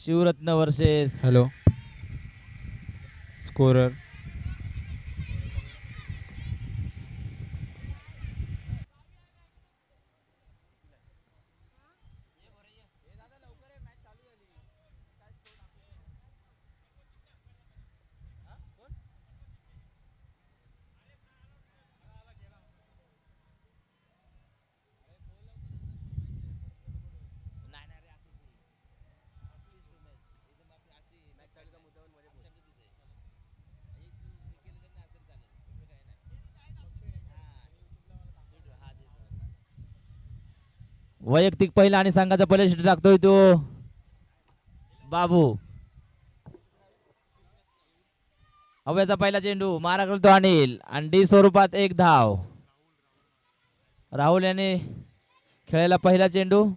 Shivratna versus hello scorer वैयक्तिक पहिला आणि संघाचा पहिला षटक टाकतोय तो बाबू. हव्याचा पहिला चेंडू मारा करतो अनिल आणि डी स्वरूपात एक धाव. राहुल याने खेळायला पहिला चेंडू.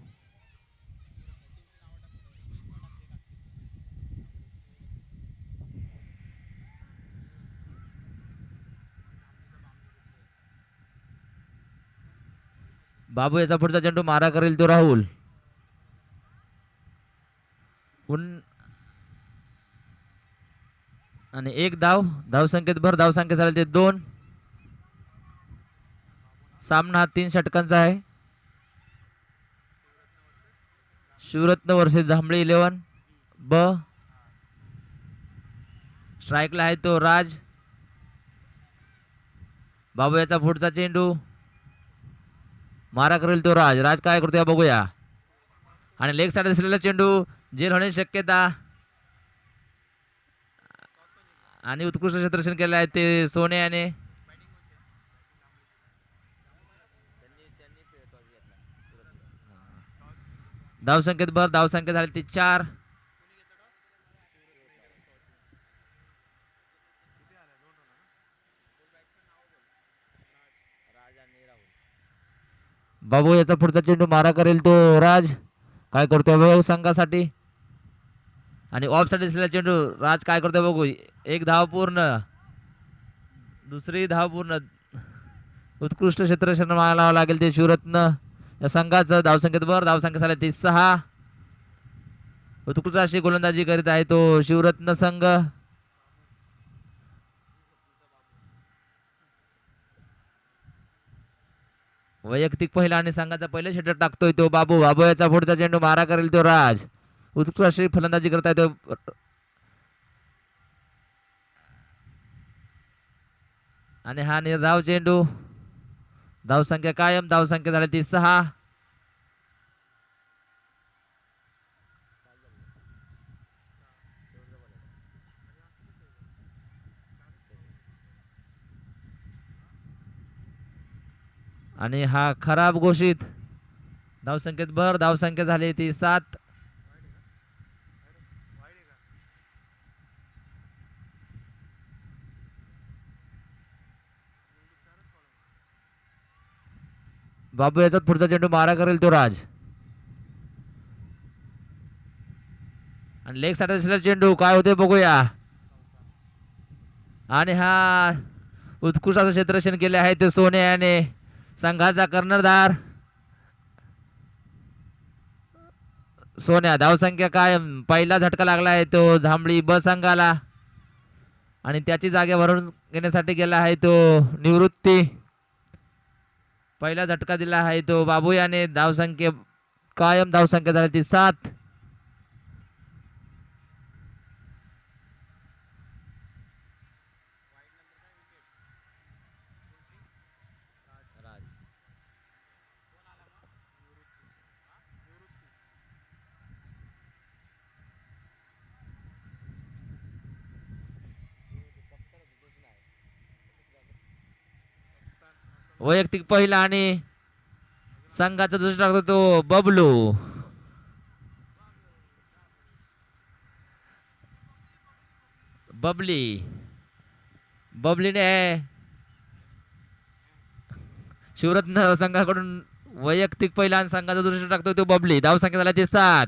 बाबू याचा पुढचा चेंडू मारा करेल तो राहुल. आणि एक धाव. धावसंख्येत भर. धावसंख्या झाली ते 2. सामना हा 3 षटकांचा आहे. शिवरत्न वर्सेस जांभळी 11 ब. स्ट्राईकला आहे तो राज. बाबू याचा पुढचा चेंडू मारा करेल तो राज. राज काय करतोय बघूया. आणि लेग साइड असलेला चेंडू जेल होण्याची शक्यता. आणि उत्कृष्ट क्षेत्ररक्षण केले आहे ते सोने याने. धावसंख्येत भर. धावसंख्या झाली ती 4. बाबू याचा पुढचा चेंडू मारा करेल तो राज. काय करतोय बघू संघासाठी. आणि ऑफ साइड असलेला चेंडू राज काय करतोय बघू. एक धाव पूर्ण. दुसरी धाव पूर्ण. उत्कृष्ट क्षेत्ररक्षण मानावं लागेल ते शिवरत्न या संघाचं. धावसंख्येत भर. धावसंख्या झाली ती 6. उत्कृष्ट अशी गोलंदाजी करीत आहे तो शिवरत्न संघ. वैयक्तिक पहिला आणि संघाचा पहिला षटक टाकतोय तो बाबू. बाबू याचा पुढचा चेंडू मारा करेल तो राज. उत्कृष्ट अशी फलंदाजी करत आहे तो. आणि हा निर्धाव चेंडू. धावसंख्या कायम. धावसंख्या झाली ती 6. आणि हा खराब घोषित. धावसंख्येत भर. धावसंख्या झाली ती 7. बाबू याचा पुढचा चेंडू मारा करेल तो राज. आणि लेग साइड असलेला चेंडू काय होते बघूया. आणि हा उत्कृष्ट असं क्षेत्ररक्षण केले आहे ते सोने याने. संघाचा कर्णधार सोन्या. धावसंख्या कायम. पहिला झटका लागला आहे तो जांभळी ब संघाला. आणि त्याची जागा भरून घेण्यासाठी गेला आहे तो निवृत्ती. पहिला झटका दिला आहे तो बाबू याने. धावसंख्या कायम. धावसंख्या झाली ती 7. वैयक्तिक पहिला आणि संघाचा दुसरा टाकतो तो बबलू. बबली. बबलीने शिवरत्न संघाकडून वैयक्तिक पहिला आणि संघाचा दुसरा टाकतो तो बबली. धावसंख्या झाला ती 7.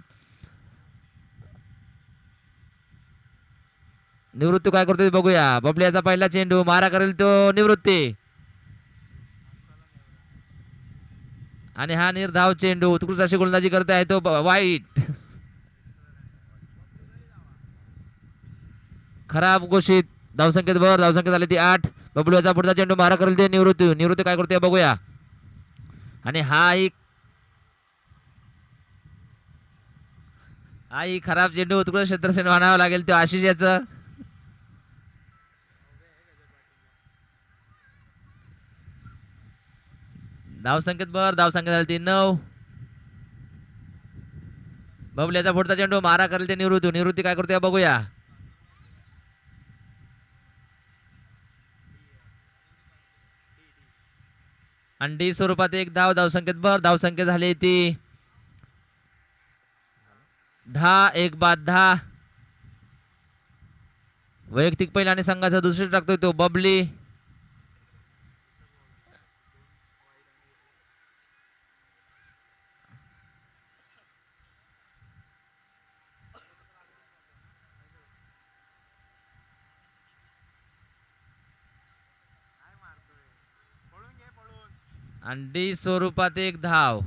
निवृत्ती काय करतोय बघूया. बबली याचा पहिला चेंडू मारा करेल तो निवृत्ती. आणि हा निर्धाव चेंडू. उत्कृष्ट अशी गोलंदाजी करत आहे तो वाईट. खराब घोषित. धावसंख्येत भर. धावसंख्या झाली ती 8. बबलू याचा पुढचा चेंडू मारा करेल ते निवृत्ती. निवृत्ती काय करते बघूया. आणि हा खराब चेंडू उत्कृष्ट क्षेत्रसेन म्हणावं लागेल तो आशिष याचं. धावसंख्येत भर. धावसंख्या झाली ती 9. बबल्याचा पुढचा चेंडू मारा करेल ते निवृत्ती. निवृत्ती काय करतोय बघूया. अंडी स्वरूपात एक धाव. धावसंख्येत भर. धावसंख्या झाली ती 10. एक बाद 10. वैयक्तिक पहिला आणि संघाचा दुसरी टाकतोय तो बबली. अंडी स्वरूपात एक धाव.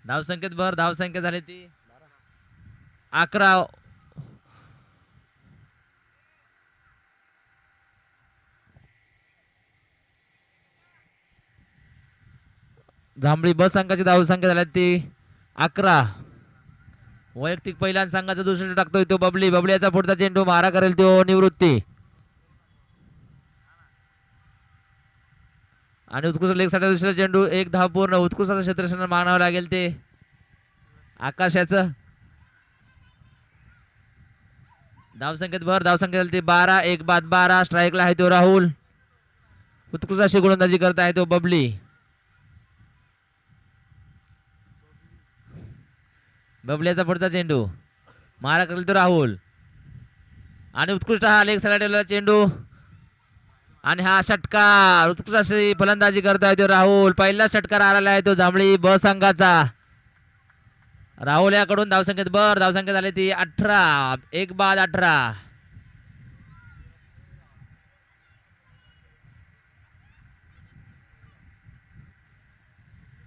धावसंख्येत भर. धावसंख्या झाली ती 11. जांभळी ब संघाची धावसंख्या झाली ती 11. वैयक्तिक पहिल्या संघाचा दुसरी टाकतोय तो बबली. बबली याचा पुढचा चेंडू मारा करेल तो निवृत्ती. आणि उत्कृष्ट लेग साठी दुसरा चेंडू एक धाव पूर्ण. उत्कृष्ट क्षेत्रक्षण मानावं लागेल ते आकाशाचं. धावसंख्येत भर. धावसंख्या झाली ती 12. एक बाद 12. स्ट्राईकला आहे तो राहुल. उत्कृष्ट अशी गोलंदाजी करत आहे तो बबली. बबलीचा पुढचा चेंडू मारा करेल तो राहुल. आणि उत्कृष्ट हा लेग साठी चेंडू. आणि हा षटकार. उत्कृष्ट अशी फलंदाजी करतोय तो राहुल. पहिला षटकार आलेला आहे तो जांभळी ब संघाचा. राहुल याकडून धावसंख्येत भर. धावसंख्या झाली ती 18. एक बाद 18.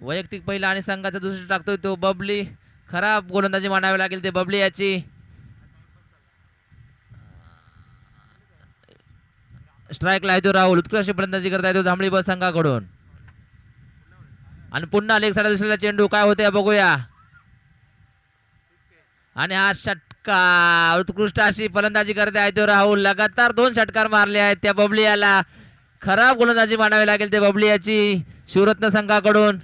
वैयक्तिक पहिला आणि संघाचा दुसरी टाकतोय तो बबली. खराब गोलंदाजी मानावी लागेल ते बबली याची. स्ट्राईकला आहे तो राहुल. उत्कृष्ट फलंदाजी करता येतो जांभळी बस संघाकडून. आणि पुन्हा लेग साठी दुसऱ्या चेंडू काय होते बघूया. आणि हा षटकार. उत्कृष्ट अशी फलंदाजी करते आहे तो राहुल. लगातार 2 षटकार मारले आहेत त्या बबली याला. खराब गोलंदाजी मानावी लागेल ते बबली याची शिवरत्न संघाकडून.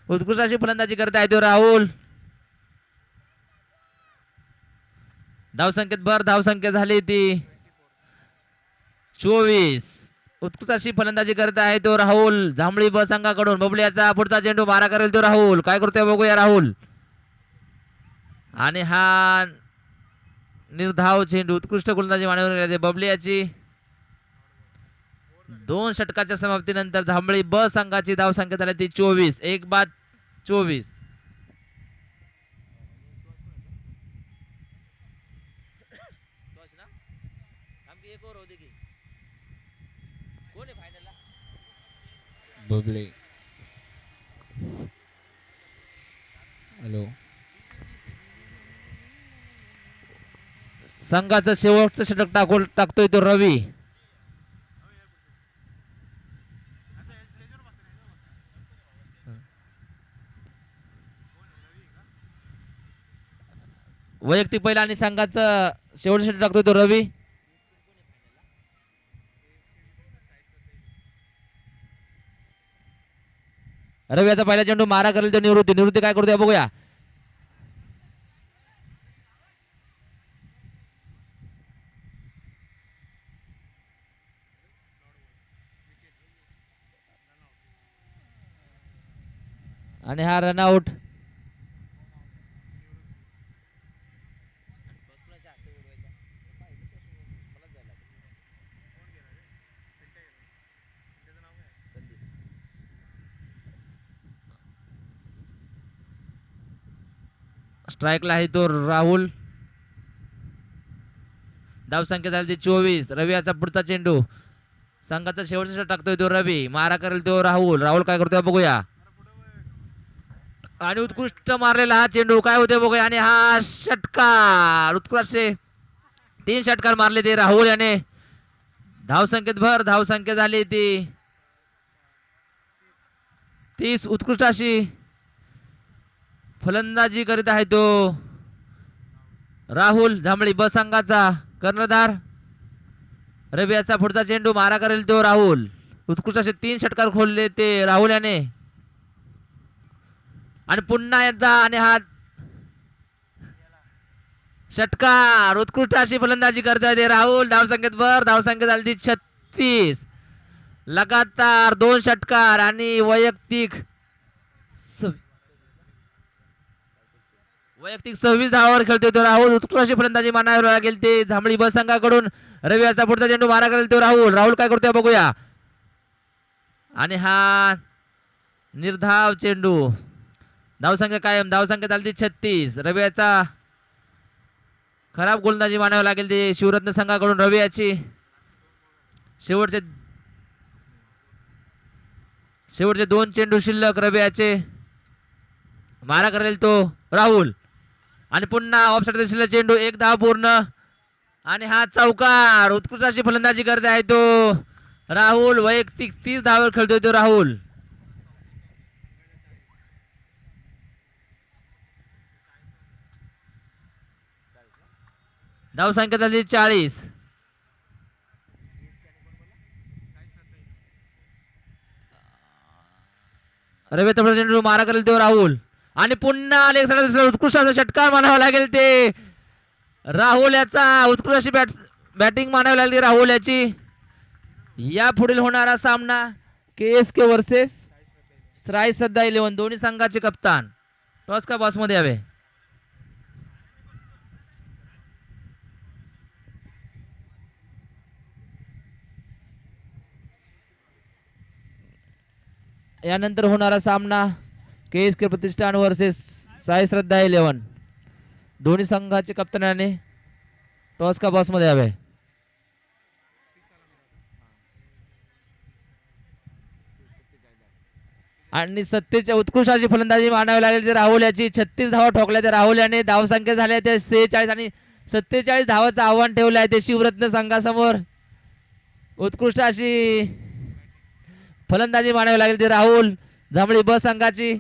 उत्कृष्ट अशी फलंदाजी करते आहे तो राहुल. धावसंख्येत भर. धावसंख्या झाली ती 24. उत्कृष्ट अशी फलंदाजी करत आहे तो राहुल जांभळी ब संघाकडून. बबलीचा पुढचा चेंडू मारा करेल तो राहुल. काय करतोय बघूया राहुल. आणि हा निर्धाव चेंडू. उत्कृष्ट गोलंदाजी मानवली बबली याची. 2 षटकाच्या समाप्तीनंतर जांभळी ब संघाची धावसंख्या झाली ती 24. एक बाद 24. बबले. हॅलो. संघाचं शेवटचं षटक टाकतोय तो रवी. वैयक्तिक पहिला आणि संघाचं शेवटचं षटक टाकतोय तो रवी. रविचा पहिला चेंडू मारा करेल तो निवृत्ती. निवृत्ती काय करतोय बघूया. आणि हा रनआउट. स्ट्राईकला आहे तो राहुल. धावसंख्या झाली ती 24. रवी याचा पुढचा चेंडू. संघाचा शेवटचा टाकतोय तो रवी. मारा करेल तो राहुल. राहुल काय करतोय बघूया. आणि उत्कृष्ट मारलेला हा चेंडू काय होते बघूया. आणि हा षटकार उत्कृष्ट 3 षटकार मारले ते राहुल याने. धावसंख्येत भर धावसंख्या झाली ती 30. उत्कृष्ट अशी फलंदाजी करीत आहे तो राहुल जांभळी ब संघाचा कर्णधार. रबियाचा पुढचा चेंडू मारा करेल तो राहुल. उत्कृष्ट असे 3 षटकार खोलले ते राहुल याने. आणि पुन्हा एकदा आणि हा षटकार उत्कृष्ट अशी फलंदाजी करताय ते राहुल. धावसंख्येत भर धावसंख्या झाली 36. लगातार 2 षटकार आणि वैयक्तिक 26 धावावर खेळतोय तो राहुल. उत्कृष्ट अशी फलंदाजी मानावी लागेल ते जांभळी ब संघाकडून. रविवारचा पुढचा चेंडू मारा करेल तो राहुल. राहुल काय करतोय बघूया. आणि हा निर्धाव चेंडू. धावसंख्या कायम धावसंख्या झाली 36. रवियाचा खराब गोलंदाजी मानावी लागेल ते शिवरत्न संघाकडून. रवियाची शेवटचे 2 चेंडू शिल्लक. रवियाचे मारा करेल तो राहुल. आणि पुन्हा ऑफसाइड दिसलेला चेंडू. 1 धाव पूर्ण. आणि हा चौकार उत्कृष्ट अशी फलंदाजी करत आहे तो राहुल. वैयक्तिक 30 धावावर खेळतोय तो राहुल. धावसंख्या झाली 40. रविचा चेंडू मारा करेल तो राहुल. आणि पुन्हा उत्कृष्ट असा षटकार मानावा लागेल ते राहुल याचा. उत्कृष्ट अशी बॅटिंग मानावी लागली राहुल याची. या पुढील होणारा सामना KSK वर्सेस साई श्रद्धा 11. दोन्ही संघाचे कप्तान टॉस का बॉस मध्ये यावे. यानंतर होणारा सामना KSK प्रतिष्ठान वर्सेस साई श्रद्धा 11. दोन्ही संघाचे कप्तानाने टॉस का बॉस मध्ये यावे. आणि 37 उत्कृष्ट अशी फलंदाजी मानावी लागेल ते राहुल याची. 36 धावा ठोकल्या त्या राहुल याने. धावसंख्या झाल्या त्या 46 आणि 47 धावाचं आव्हान ठेवलं आहे ते शिवरत्न संघासमोर. उत्कृष्ट अशी फलंदाजी मानावी लागेल ते राहुल जांभळी ब संघाची.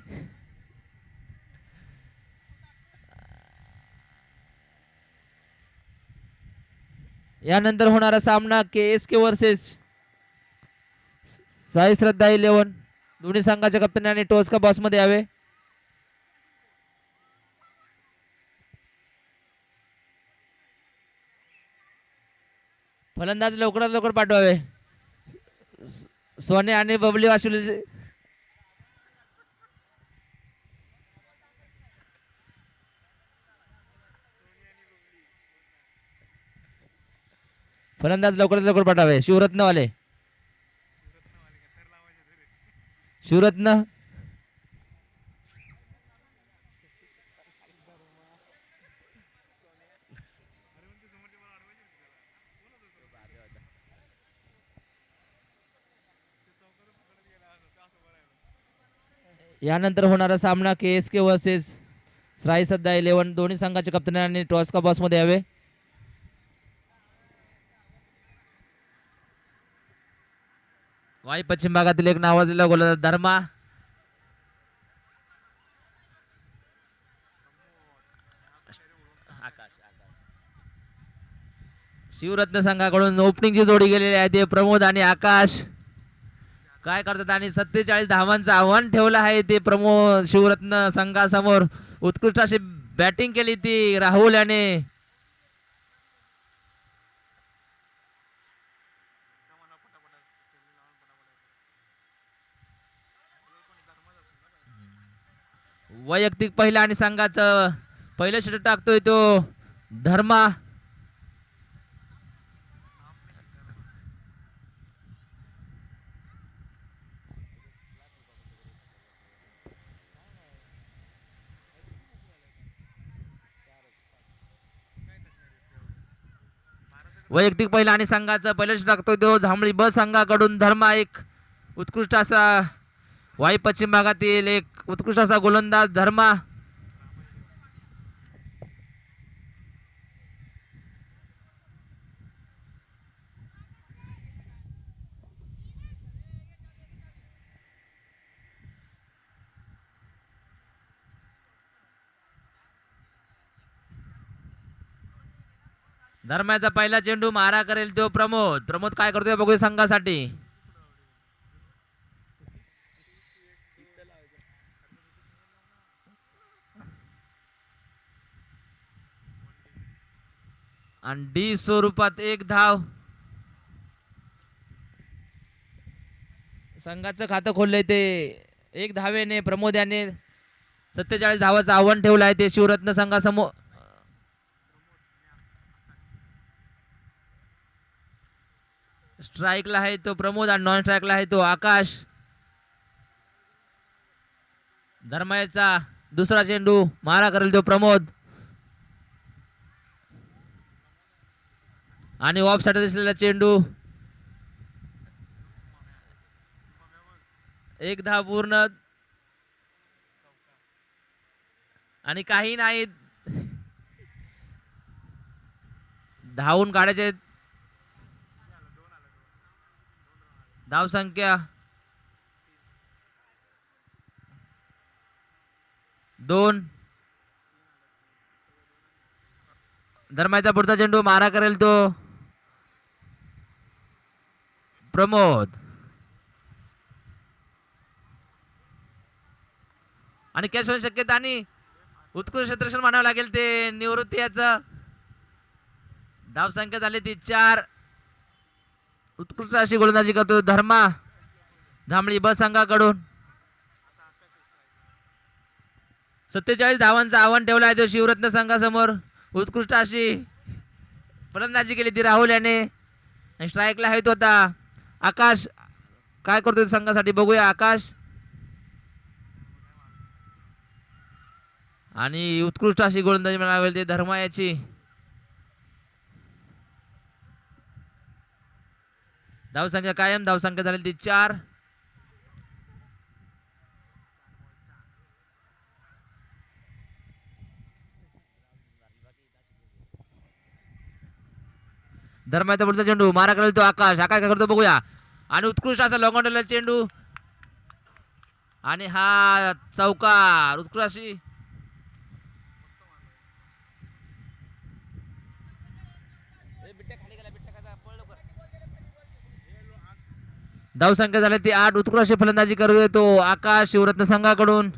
यानंतर होणारा सामना KSK वर्सेस साई श्रद्धा 11. दोन्ही संघाच्या कप्तानाने टॉस का बॉस मध्ये यावे. फलंदाज लवकरात लवकर पाठवावे. सोने आणि बबली वाशिवले. फलंदाज लवकरात लवकर पाठवावे. शिवरत्नवाले शिवरत्न यानंतर होणारा सामना KSK वर्सेस साई श्रद्धा 11. दोन्ही संघाच्या कप्तानांनी टॉस का बॉस मध्ये यावे. वाई पश्चिम भागातील एक नावाजलेला गोलंदाज धर्मा. शिवरत्न संघाकडून ओपनिंगची जोडी गेलेली आहे ते प्रमोद आणि आकाश. काय करतात आणि 47 धावांचं आव्हान ठेवलं आहे ते प्रमोद शिवरत्न संघासमोर. उत्कृष्ट अशी बॅटिंग केली ती राहुल याने. वैयक्तिक पहिला आणि संघाचं पहिलं षटक टाकतोय तो धर्मा. वैयक्तिक पहिला आणि संघाचं पहिलं षटक टाकतोय तो जांभळी ब संघाकडून धर्मा. एक उत्कृष्ट असा वाई पश्चिम भागातील एक उत्कृष्ट असा गोलंदाज धर्मा. धर्माचा पहिला चेंडू मारा करेल तो प्रमोद. प्रमोद काय करतोय बघूया संघासाठी. आणि डी स्वरूपात एक धाव. संघाचं खातं खोललंय ते एक धावेने. प्रमोद याने 47 धावाचं आव्हान ठेवलं आहे ते शिवरत्न संघासमोर. स्ट्राईकला आहे तो प्रमोद आणि नॉन स्ट्राईकला आहे तो आकाश. धर्माचा दुसरा चेंडू मारा करेल तो प्रमोद. आणि ऑफ साइड दिसलेला चेंडू. एक धाव पूर्ण आणि काही नाही. धावून काढायचे. धाव संख्या 2. धर्माचा पुढचा चेंडू मारा करेल तो प्रमोद. आणि कॅच होण्याची शक्यता आणि उत्कृष्ट क्षेत्ररक्षण मानावं लागेल ते निवृत्ती याचं. धाव संख्या झाली ती 4. उत्कृष्ट अशी गोलंदाजी करतो धर्मा जांभळी ब संघाकडून. 47 धावांचं आव्हान ठेवलं आहे तो शिवरत्न संघासमोर. उत्कृष्ट अशी फलंदाजी केली ती राहुल याने. स्ट्राईकला आहे तो आता आकाश. काय करतोय संघासाठी बघूया आकाश. आणि उत्कृष्ट अशी गोलंदाजी म्हणावी ते धर्मा याची. धावसंख्या कायम. धावसंख्या झाली ती 4. धर्माचा पुढचा चेंडू मारा करेल तो आकाश. आकाश काय करतो बघूया. आणि उत्कृष्ट असा लॉंग चेंडू आणि हा चौकार. उत्कृष्ट अशी धावसंख्या झाली ती 8. उत्कृष्ट अशी फलंदाजी करतोय तो आकाश शिवरत्न संघाकडून.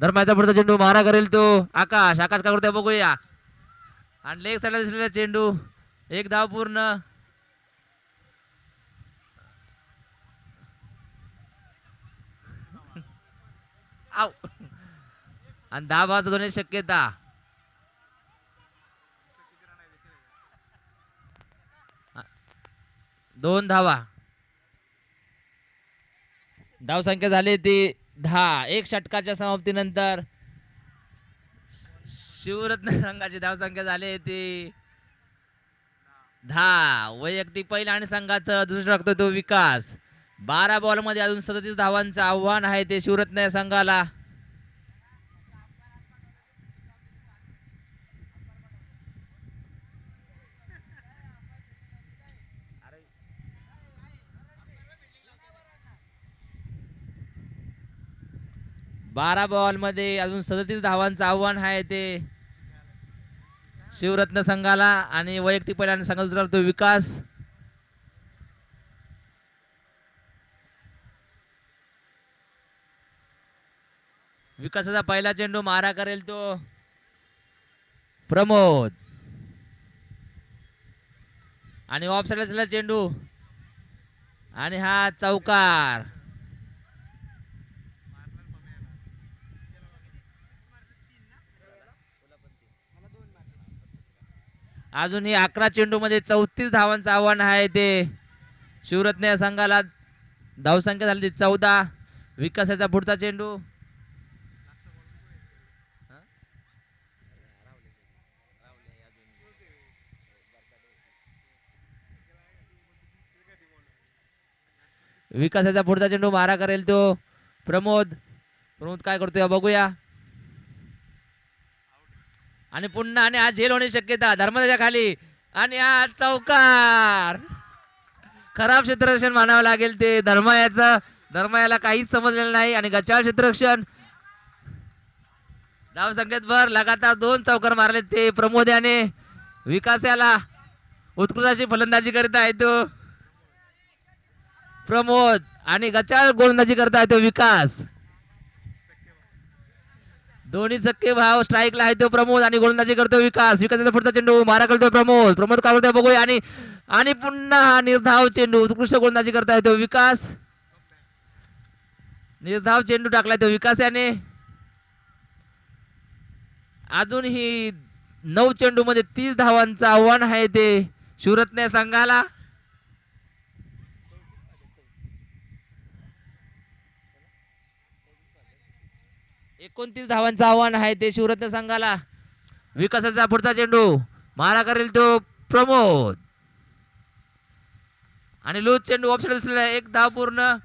धर्माचा पुढचा चेंडू मारा करेल तो आकाश. आकाश काय करतोय बघूया. आणि लेग साईडला दिसलेला चेंडू. एक धाव पूर्ण. आव. आणि 10 धावाचं होण्याची शक्यता. दोन धावा. धाव संख्या झाली ती 10. एक षटकाच्या समाप्तीनंतर शिवरत्न संघाची धाव संख्या झाली ती 10. वैयक्तिक पहिला आणि संघाचं दुसरं टाकतो तो विकास. 12 बॉल मध्ये अजून 37 धावांचं आव्हान आहे ते शिवरत्न या संघाला. बारा बॉल मध्ये अजून 37 धावांचं आव्हान आहे ते शिवरत्न संघाला. आणि वैयक्तिक पहिला आणि संघाचा दुसरा तो विकास. विकासाचा पहिला चेंडू मारा करेल तो प्रमोद. आणि ऑफ साइडला चेंडू आणि हा चौकार. अजूनही 11 चेंडू मध्ये 34 धावांचं आव्हान आहे ते शिवरत्न या संघाला. धावसंख्या झाली 14. विकासाचा पुढचा चेंडू. विकासाचा पुढचा चेंडू मारा करेल तो प्रमोद. प्रमोद काय करतोय बघूया. आणि पुन्हा आणि आज झेल होण्याची शक्यता धर्मदाच्या खाली. आणि आज चौकार. खराब क्षेत्ररक्षण मानावं लागेल ते धर्मयाचं. धर्मयाला काहीच समजलेलं नाही आणि गचाळ क्षेत्ररक्षण. धाव संख्येत भर लगातार 2 चौकार मारले ते प्रमोद याने. विकास याला उत्कृष्ट अशी फलंदाजी करीत आहे तो प्रमोद. आणि गचाळ गोलंदाजी करता आहे तो विकास. दोन्ही सक्के भाव स्ट्राईकला आहे तो प्रमोद आणि गोलंदाजी करतो विकास. विकासाचा पुढचा चेंडू मारा करतोय प्रमोद. प्रमोद काय करतोय बघूया. आणि पुन्हा हा निर्धाव चेंडू. उत्कृष्ट गोलंदाजी करता येतो विकास. निर्धाव चेंडू टाकलाय तो विकास याने. अजूनही 9 चेंडू मध्ये 30 धावांचं आव्हान आहे ते शिवरत्न संघाला. एकोणतीस धावांचं आव्हान आहे ते शिवरत्न संघाला. विकासाचा पुढचा चेंडू मारा करेल तो प्रमोद. आणि लूज चेंडू ऑप्शन असलेला 1 धाव पूर्ण.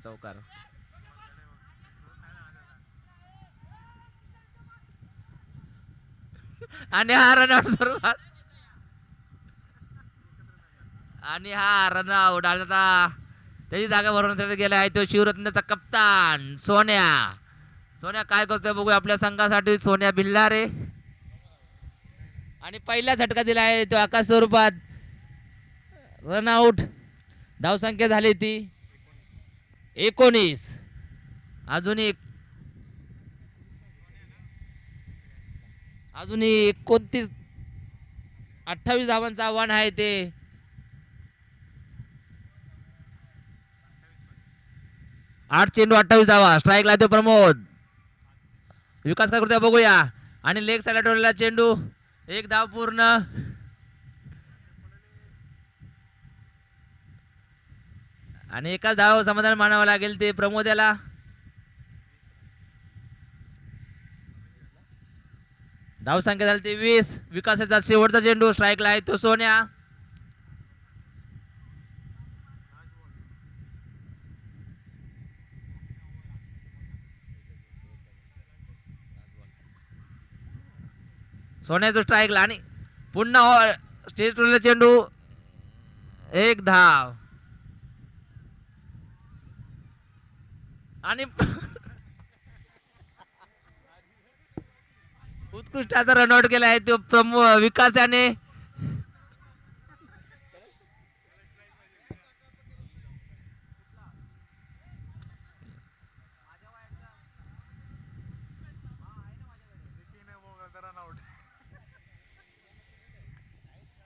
चौकार. आणि हा रनआउट सुरुवात. आणि हा रनआउट आता त्याची जागा भरवण्यासाठी गेला आहे तो शिवरत्नचा कप्तान सोन्या. सोन्या काय करतोय बघूया आपल्या संघासाठी. सोन्या भिल्लारे. आणि पहिला झटका दिला आहे तो आकाश स्वरूपात. रनआउट. धावसंख्या झाली ती 19. अजूनही 29 28 धावांचं आव्हान आहे ते. आठ चेंडू 28 धावा. स्ट्राईक लावतो प्रमोद. विकास काय करतोय बघूया. आणि लेग साईडला ठेवलेला चेंडू. 1 धाव पूर्ण. आणि एकाच धाव समाधान मानावं लागेल ते प्रमोद याला. धाव संख्या झाली ते 20. विकासाचा शेवटचा चेंडू. स्ट्राईकला आहे तो सोन्या. सोन्याचा स्ट्राईकला. आणि पुन्हा स्टेज टोलला चेंडू. 1 धाव. आणि उत्कृष्ट असा रनआउट केला आहे तो विकास याने.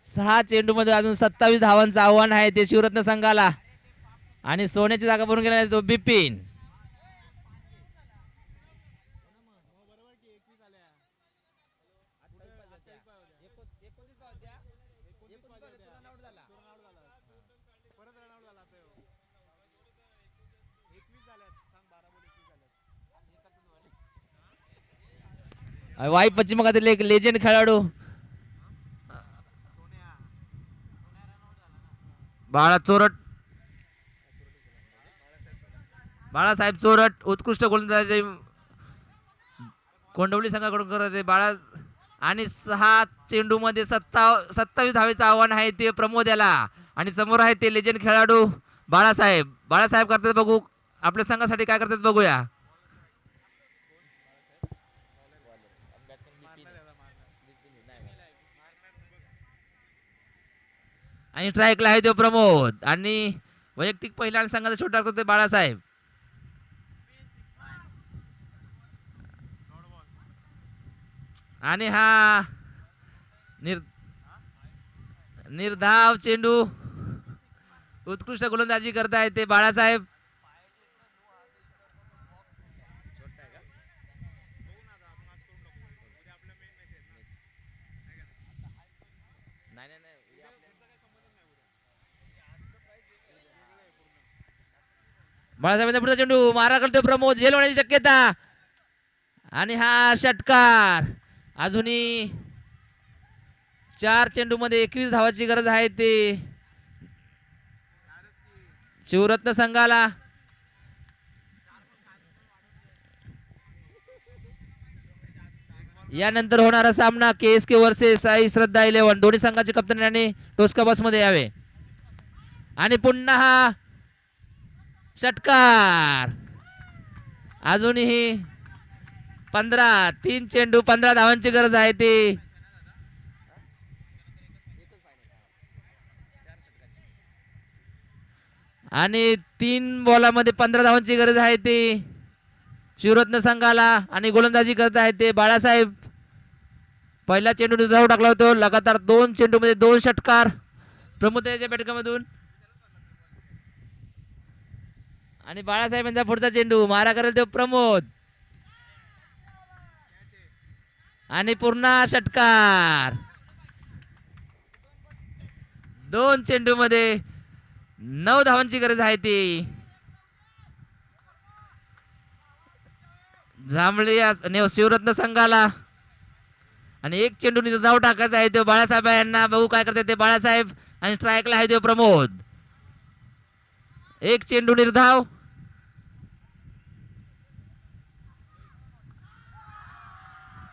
सहा चेंडू मध्ये अजून 27 धावांचं आव्हान आहे ते शिवरत्न संघाला. आणि सोन्याची जागा भरून गेला तो बिपिन. वाई पश्चिम भागातील एक लेजेंड खेळाडू बाळा चोरट. बाळासाहेब चोरट उत्कृष्ट गोलंदाजी कोंडवली संघाकडून करत बाळा. आणि 6 चेंडू मध्ये 27 धावेचं आव्हान आहे ते प्रमोद याला. आणि समोर आहे ते लेजेंड खेळाडू बाळासाहेब. बाळासाहेब करतात बघू आपल्या संघासाठी काय करतात बघूया. आणि स्ट्राईकला आहे तो प्रमोद. आणि वैयक्तिक पहिल्या संघाचा शॉट टाकतो ते बाळासाहेब. आणि हा निर्धाव चेंडू. उत्कृष्ट गोलंदाजी करतायत ते बाळासाहेब. बाळासाहेबांचा पुढचा चेंडू मारा करतोय प्रमोद, झेल होण्याची शक्यता आणि हा षटकार. अजूनही 4 चेंडू मध्ये 21 धावाची गरज आहे ते शिवरत्न संघाला. यानंतर होणारा सामना KSK वर्सेस साई श्रद्धा 11. दोन्ही संघाचे कप्तान आणि टोस्का बस मध्ये यावे. आणि पुन्हा हा षटकार. अजूनही 3 चेंडू 15 धावांची गरज आहे ती. आणि 3 बॉलामध्ये 15 धावांची गरज आहे ती शिवरत्न संघाला. आणि गोलंदाजी करत आहेत ते बाळासाहेब. पहिला चेंडू धाव टाकला होता, लगातार 2 चेंडू मध्ये 2 षटकार प्रमोद याच्या बैठकामधून. आणि बाळासाहेब यांचा पुढचा चेंडू मारा करेल तो प्रमोद आणि पुन्हा षटकार. 2 चेंडू मध्ये 9 धावांची गरज आहे ती जांभळे शिवरत्न संघाला. आणि 1 चेंडू धाव टाकायचा आहे तो बाळासाहेब यांना. बघू काय करते ते बाळासाहेब. आणि स्ट्राईकला आहे तो प्रमोद. 1 चेंडू निर्धाव.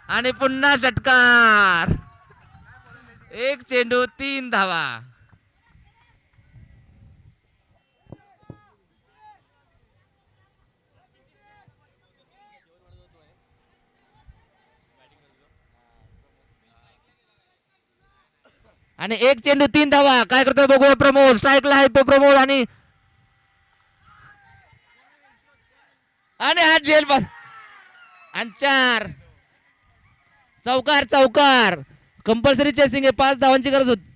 आणि पुन्हा षटकार. 1 चेंडू 3 धावा. आणि 1 चेंडू 3 धावा. काय करतोय बघूया प्रमोद. स्ट्राईकला आहे तो प्रमोद. आणि हा झेल बस. आणि 4 चौकार. कंपल्सरी चेसिंग आहे. 5 धावांची गरज होती.